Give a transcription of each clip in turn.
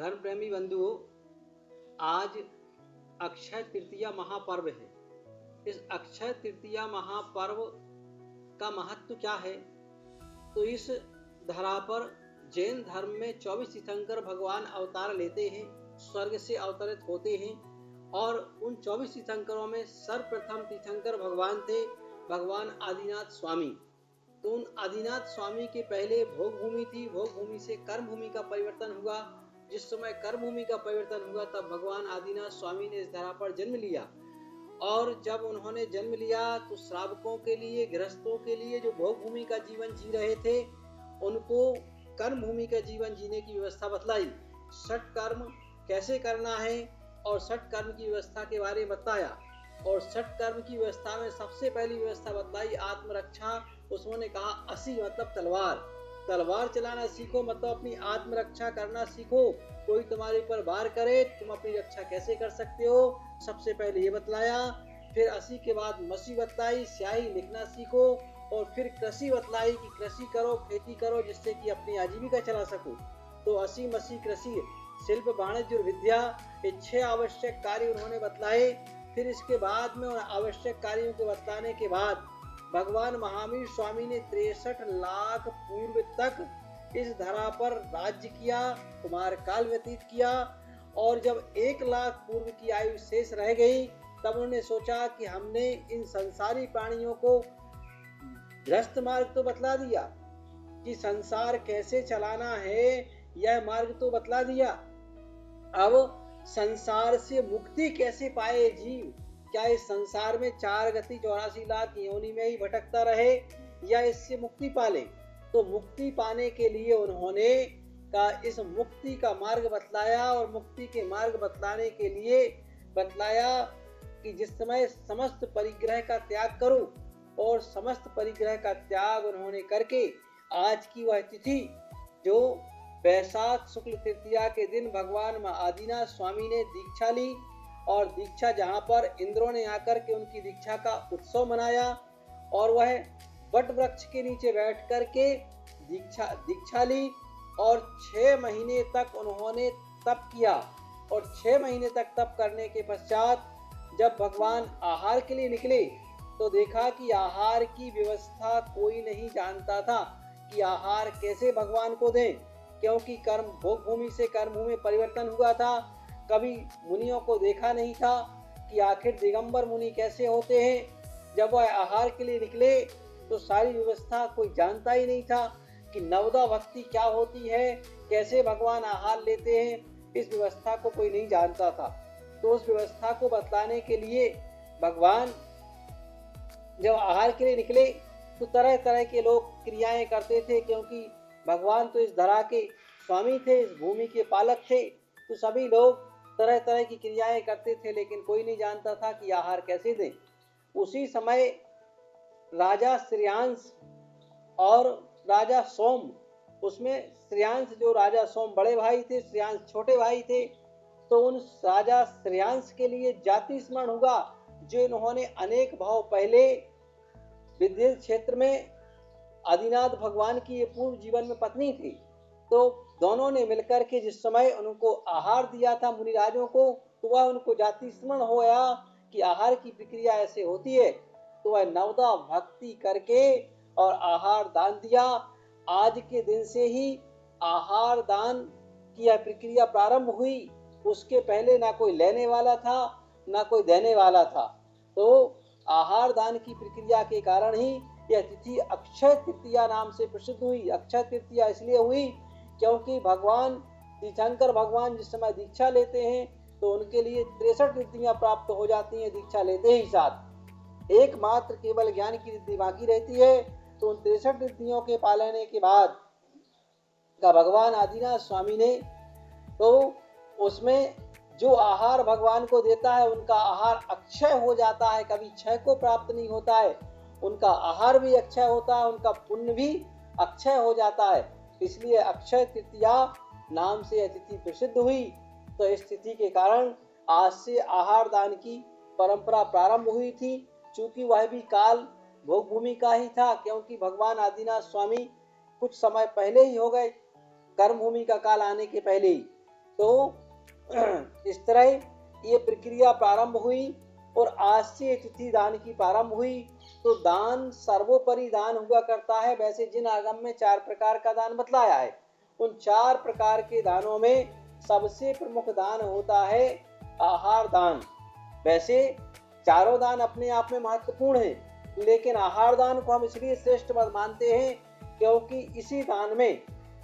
धर्म प्रेमी बंधुओं, आज अक्षय तृतीया महापर्व है। इस अक्षय तृतीया महापर्व का महत्व क्या है? तो इस धरा पर जैन धर्म में 24 तीर्थंकर भगवान अवतार लेते हैं, स्वर्ग से अवतरित होते हैं और उन 24 तीर्थंकरों में सर्वप्रथम तीर्थंकर भगवान थे भगवान आदिनाथ स्वामी। तो उन आदिनाथ स्वामी के पहले भोग भूमि थी, भोग भूमि से कर्म भूमि का परिवर्तन हुआ। जिस समय कर्म भूमि का परिवर्तन हुआ तब भगवान आदिनाथ स्वामी ने इस धरा पर जन्म लिया और जब उन्होंने जन्म लिया तो श्रावकों के लिए, गृहस्थों के लिए जो भोग भूमि का जीवन जी रहे थे उनको कर्म भूमि का जीवन जीने की व्यवस्था बतलाई। षट कर्म कैसे करना है और षट कर्म की व्यवस्था के बारे में बताया और षट कर्म की व्यवस्था में सबसे पहली व्यवस्था बतलाई आत्मरक्षा। उसने कहा असी मतलब तलवार चलाना सीखो, मतलब अपनी आत्मरक्षा करना सीखो। कोई तुम्हारे ऊपर वार करे तुम अपनी रक्षा कैसे कर सकते हो, सबसे पहले ये बतलाया। फिर असी के बाद मसी बतलाई, स्याही लिखना सीखो और फिर कृषि बतलाई कि कृषि करो, खेती करो जिससे कि अपनी आजीविका चला सको। तो असी मसी कृषि, शिल्प, वाणिज्य और विद्या, ये 6 आवश्यक कार्य उन्होंने बतलाए। फिर इसके बाद में आवश्यक कार्यों के बतलाने के बाद भगवान महावीर स्वामी ने 63 लाख पूर्व तक इस धरा पर राज्य किया, कुमार काल व्यतीत किया और जब 1 लाख पूर्व की आयु शेष रह गई तब उन्होंने सोचा कि हमने इन संसारी प्राणियों को भ्रष्ट मार्ग तो बतला दिया कि संसार कैसे चलाना है, यह मार्ग तो बतला दिया। अब संसार से मुक्ति कैसे पाए जीव? क्या इस संसार में 4 गति 84 लाख योनि में ही भटकता रहे या इससे मुक्ति पाले? तो मुक्ति पाने के लिए उन्होंने का इस मुक्ति का मार्ग बतलाया और मुक्ति के मार्ग बतलाने के लिए बतलाया कि जिस समय समस्त परिग्रह का त्याग करो और समस्त परिग्रह का त्याग उन्होंने करके आज की वह तिथि जो वैशाख शुक्ल तृतीया के दिन भगवान आदिनाथ स्वामी ने दीक्षा ली और दीक्षा जहाँ पर इंद्रों ने आकर के उनकी दीक्षा का उत्सव मनाया और वह वट वृक्ष के नीचे बैठ कर के दीक्षा ली और 6 महीने तक उन्होंने तप किया और 6 महीने तक तप करने के पश्चात जब भगवान आहार के लिए निकले तो देखा कि आहार की व्यवस्था कोई नहीं जानता था कि आहार कैसे भगवान को दें, क्योंकि कर्म भोग भूमि से कर्म भूमि परिवर्तन हुआ था। कभी मुनियों को देखा नहीं था कि आखिर दिगंबर मुनि कैसे होते हैं। जब वह आहार के लिए निकले तो सारी व्यवस्था कोई जानता ही नहीं था कि नवदा भक्ति क्या होती है, कैसे भगवान आहार लेते हैं, इस व्यवस्था को कोई नहीं जानता था। तो उस व्यवस्था को बतलाने के लिए भगवान जब आहार के लिए निकले तो तरह तरह के लोग क्रियाएं करते थे, क्योंकि भगवान तो इस धरा के स्वामी थे, इस भूमि के पालक थे। तो सभी लोग तरह तरह की क्रियाएं करते थे, लेकिन कोई नहीं जानता था कि आहार कैसे दें। उसी समय राजा श्रेयांश और राजा सोम, उसमें श्रेयांश जो राजा सोम बड़े भाई थे, श्रेयांश छोटे भाई थे। तो उन राजा श्रेयांश के लिए जाति स्मरण हुआ जो इन्होंने अनेक भाव पहले विदेश क्षेत्र में आदिनाथ भगवान की ये पूर्व जीवन में पत्नी थी। तो दोनों ने मिलकर के जिस समय उनको आहार दिया था मुनिराजों को, तो वह उनको जाति स्मरण हो गया कि आहार की प्रक्रिया ऐसे होती है। तो वह नवदा भक्ति करके और आहार दान दिया। आज के दिन से ही आहार दान की यह प्रक्रिया प्रारंभ हुई। उसके पहले ना कोई लेने वाला था ना कोई देने वाला था। तो आहार दान की प्रक्रिया के कारण ही यह तिथि अक्षय तृतीया नाम से प्रसिद्ध हुई। अक्षय तृतीया इसलिए हुई क्योंकि भगवान तीर्थंकर भगवान जिस समय दीक्षा लेते हैं तो उनके लिए 63 रिद्धियां प्राप्त हो जाती हैं दीक्षा लेते ही साथ। एकमात्र केवल ज्ञान की रिद्धि बाकी रहती है। तो उन 63 रिद्धियों के पालने के बाद का भगवान आदिनाथ स्वामी ने, तो उसमें जो आहार भगवान को देता है उनका आहार अक्षय हो जाता है, कभी क्षय को प्राप्त नहीं होता है। उनका आहार भी अक्षय होता है, उनका पुण्य भी अक्षय हो जाता है। इसलिए अक्षय तृतीया नाम से यह तिथि प्रसिद्ध हुई। तो इस तिथि के कारण आज से आहार दान की परंपरा प्रारंभ हुई थी। चूंकि वह भी काल भोग भूमि का ही था, क्योंकि भगवान आदिनाथ स्वामी कुछ समय पहले ही हो गए, कर्म भूमि का काल आने के पहले ही। तो इस तरह ये प्रक्रिया प्रारंभ हुई और आज से तिथि दान की प्रारंभ हुई। तो दान सर्वोपरि दान हुआ करता है। वैसे जिन आगम में 4 प्रकार का दान बतलाया है, उन 4 प्रकार के दानों में सबसे प्रमुख दान होता है आहार दान। वैसे चारों दान अपने आप में महत्वपूर्ण हैं, लेकिन आहार दान को हम इसलिए श्रेष्ठ मानते हैं क्योंकि इसी दान में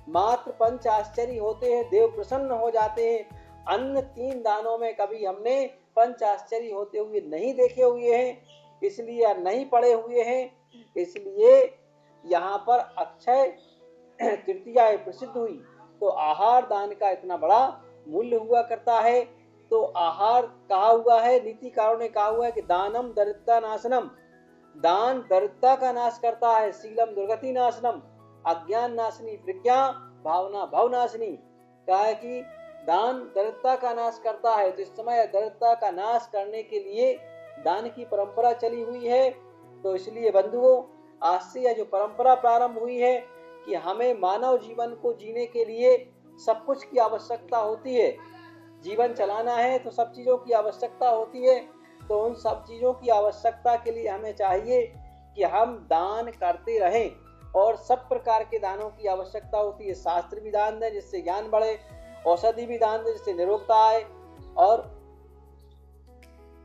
मात्र 5 आश्चर्य होते हैं, देव प्रसन्न हो जाते हैं। अन्य 3 दानों में कभी हमने 5 आश्चर्य होते हुए नहीं देखे हुए हैं, इसलिए नहीं पढ़े हुए हैं। इसलिए यहाँ पर अक्षय तृतीया प्रसिद्ध हुई। तो आहार दान का इतना बड़ा मूल्य हुआ करता है। तो आहार कहा हुआ है, नीतिकारों ने कहा हुआ है कि दानम दरिद्रता नाशनम, दान दरिद्रता का नाश करता है। शीलम दुर्गति नाशनम, अज्ञान नाशनी, प्रज्ञा भावना भव नाशनी। कहा है कि दान दरिद्रता का नाश करता है। तो इस समय दरिद्रता का नाश करने के लिए दान की परंपरा चली हुई है। तो इसलिए बंधुओं, आज से यह जो परंपरा प्रारंभ हुई है कि हमें मानव जीवन को जीने के लिए सब कुछ की आवश्यकता होती है। जीवन चलाना है तो सब चीज़ों की आवश्यकता होती है। तो उन सब चीज़ों की आवश्यकता के लिए हमें चाहिए कि हम दान करते रहें, और सब प्रकार के दानों की आवश्यकता होती है। शास्त्र भी दान दें जिससे ज्ञान बढ़े, औषधि भी दान दें जिससे निरोगता आए, और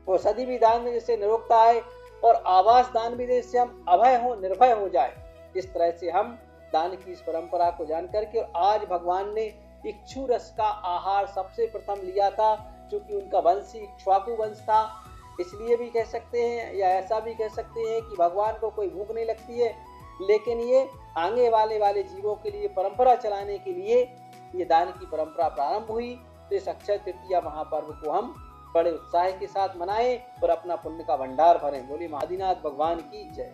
औषधि भी दान दें जिससे निरोगता आए, और आवास दान भी दें जिससे हम अभय हो, निर्भय हो जाए। इस तरह से हम दान की इस परंपरा को जान करके, और आज भगवान ने इक्षु रस का आहार सबसे प्रथम लिया था, क्योंकि उनका वंश इक्ष्वाकु वंश था। इसलिए भी कह सकते हैं, या ऐसा भी कह सकते हैं कि भगवान को कोई भूख नहीं लगती है, लेकिन ये आगे वाले जीवों के लिए परंपरा चलाने के लिए ये दान की परंपरा प्रारंभ हुई। तो इस अक्षय तृतीया महापर्व को हम बड़े उत्साह के साथ मनाएं और अपना पुण्य का भंडार भरें। बोली महादीनाथ भगवान की जय।